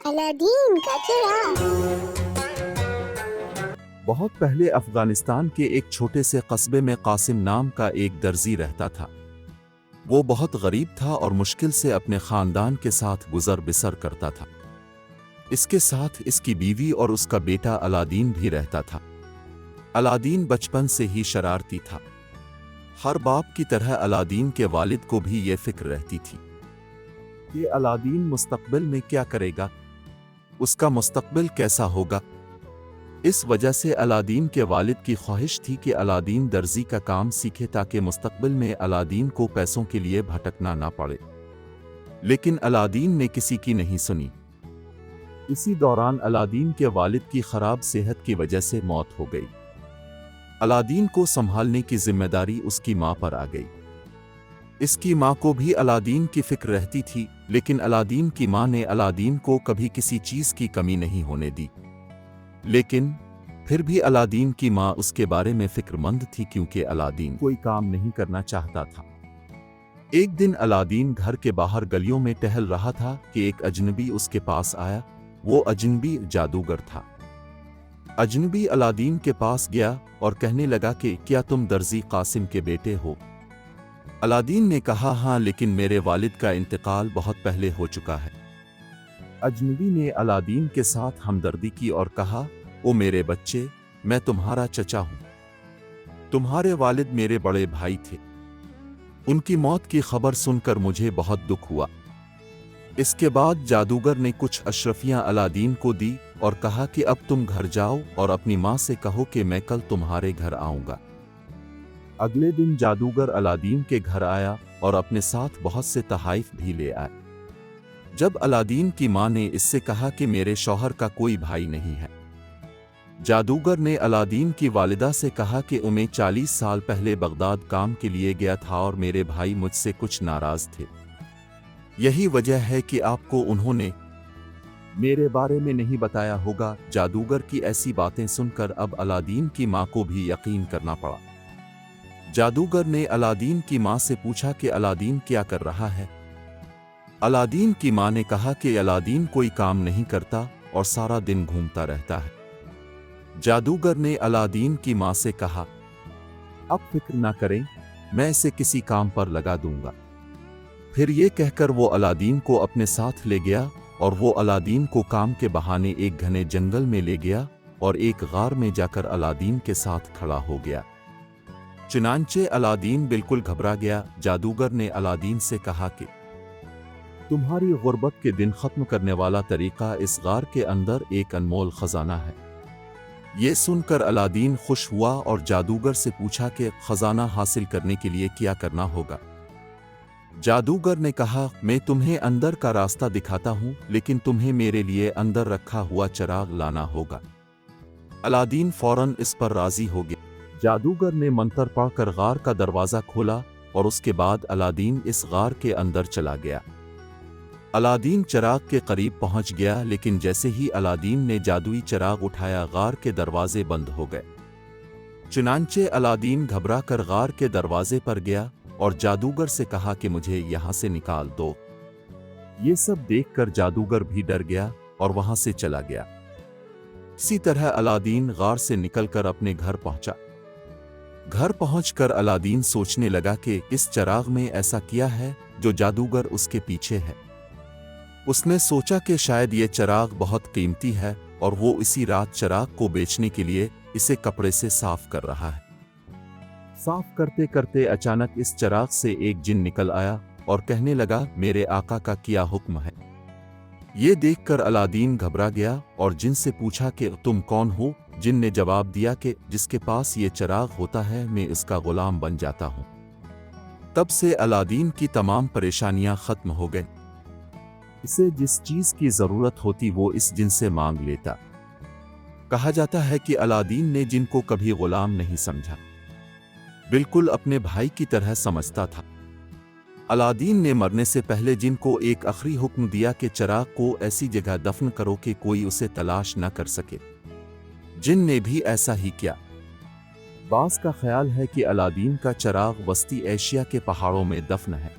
Aladdin का चिराग। बहुत पहले अफगानिस्तान के एक छोटे से कस्बे में कासिम नाम का एक दर्जी रहता था। वो बहुत गरीब था और मुश्किल से अपने खानदान के साथ गुजर बसर करता था। इसके साथ इसकी बीवी और उसका बेटा अलादीन भी रहता था। अलादीन बचपन से ही शरारती था। हर बाप की तरह अलादीन के वालिद को भी ये फिक्र रहती थी कि अलादीन मुस्तकबिल में क्या करेगा, उसका मुस्तकबिल कैसा होगा। इस वजह से अलादीन के वालिद की ख्वाहिश थी कि अलादीन दर्जी का काम सीखे ताकि मुस्तकबिल में अलादीन को पैसों के लिए भटकना ना पड़े। लेकिन अलादीन ने किसी की नहीं सुनी। इसी दौरान अलादीन के वालिद की खराब सेहत की वजह से मौत हो गई। अलादीन को संभालने की जिम्मेदारी उसकी मां पर आ गई। इसकी मां को भी अलादीन की फिक्र रहती थी, लेकिन अलादीन की मां ने अलादीन को कभी किसी चीज की कमी नहीं होने दी। लेकिन फिर भी अलादीन की मां उसके बारे में फिक्रमंद थी, क्योंकि अलादीन कोई काम नहीं करना चाहता था। एक दिन अलादीन घर के बाहर गलियों में टहल रहा था कि एक अजनबी उसके पास आया। वो अजनबी जादूगर था। अजनबी अलादीन के पास गया और कहने लगा कि क्या तुम दर्जी कासिम के बेटे हो? अलादीन ने कहा, हाँ, लेकिन मेरे वालिद का इंतकाल बहुत पहले हो चुका है। अजनबी ने अलादीन के साथ हमदर्दी की और कहा, ओ मेरे बच्चे, मैं तुम्हारा चचा हूं। तुम्हारे वालिद मेरे बड़े भाई थे। उनकी मौत की खबर सुनकर मुझे बहुत दुख हुआ। इसके बाद जादूगर ने कुछ अशरफियां अलादीन को दी और कहा कि अब तुम घर जाओ और अपनी मां से कहो कि मैं कल तुम्हारे घर आऊंगा। अगले दिन जादूगर अलादीन के घर आया और अपने साथ बहुत से तहाइफ भी ले आया। जब अलादीन की मां ने इससे कहा कि मेरे शौहर का कोई भाई नहीं है, जादूगर ने अलादीन की वालिदा से कहा कि मैं 40 साल पहले बगदाद काम के लिए गया था और मेरे भाई मुझसे कुछ नाराज थे। यही वजह है कि आपको उन्होंने मेरे बारे में नहीं बताया होगा। जादूगर की ऐसी बातें सुनकर अब अलादीन की मां को भी यकीन करना पड़ा। जादूगर ने अलादीन की मां से पूछा कि अलादीन क्या कर रहा है। अलादीन की मां ने कहा कि अलादीन कोई काम नहीं करता और सारा दिन घूमता रहता है। जादूगर ने अलादीन की मां से कहा, अब फिक्र ना करें, मैं इसे किसी काम पर लगा दूंगा। फिर ये कहकर वो अलादीन को अपने साथ ले गया और वो अलादीन को काम के बहाने एक घने जंगल में ले गया और एक गार में जाकर अलादीन के साथ खड़ा हो गया। चुनांचे अलादीन बिल्कुल घबरा गया। जादूगर ने अलादीन से कहा कि तुम्हारी गुर्बत के दिन खत्म करने वाला तरीका इस गार के अंदर एक अनमोल खजाना है। ये सुनकर अलादीन खुश हुआ और जादूगर से पूछा कि खजाना हासिल करने के लिए क्या करना होगा। जादूगर ने कहा, मैं तुम्हें अंदर का रास्ता दिखाता हूं, लेकिन तुम्हें मेरे लिए अंदर रखा हुआ चिराग लाना होगा। अलादीन फौरन इस पर राजी हो गया। जादूगर ने मंत्र पढ़कर गार का दरवाजा खोला और उसके बाद अलादीन इस गार के अंदर चला गया। अलादीन चिराग के करीब पहुंच गया, लेकिन जैसे ही अलादीन ने जादुई चिराग उठाया, गार के दरवाजे बंद हो गए। चुनांचे अलादीन घबरा कर गार के दरवाजे पर गया और जादूगर से कहा कि मुझे यहां से निकाल दो। ये सब देखकर जादूगर भी डर गया और वहां से चला गया। इसी तरह अलादीन गार से निकलकर अपने घर पहुंचा। घर पहुंचकर अलादीन सोचने लगा कि इस चिराग में ऐसा किया है जो जादूगर उसके पीछे है। उसने सोचा कि शायद ये चिराग बहुत कीमती है और वो इसी रात चिराग को बेचने के लिए इसे कपड़े से साफ कर रहा है। साफ करते करते अचानक इस चिराग से एक जिन निकल आया और कहने लगा, मेरे आका का क्या हुक्म है? ये देखकर अलादीन घबरा गया और जिन से पूछा कि तुम कौन हो? जिन ने जवाब दिया कि जिसके पास ये चिराग होता है मैं इसका गुलाम बन जाता हूं। तब से अलादीन की तमाम परेशानियां खत्म हो गईं। इसे जिस चीज की जरूरत होती वो इस जिन से मांग लेता। कहा जाता है कि अलादीन ने जिन को कभी गुलाम नहीं समझा, बिल्कुल अपने भाई की तरह समझता था। अलादीन ने मरने से पहले जिन को एक आखिरी हुक्म दिया कि चिराग को ऐसी जगह दफन करो कि कोई उसे तलाश न कर सके। जिन ने भी ऐसा ही किया। बास का ख्याल है कि अलादीन का चिराग वस्ती एशिया के पहाड़ों में दफन है।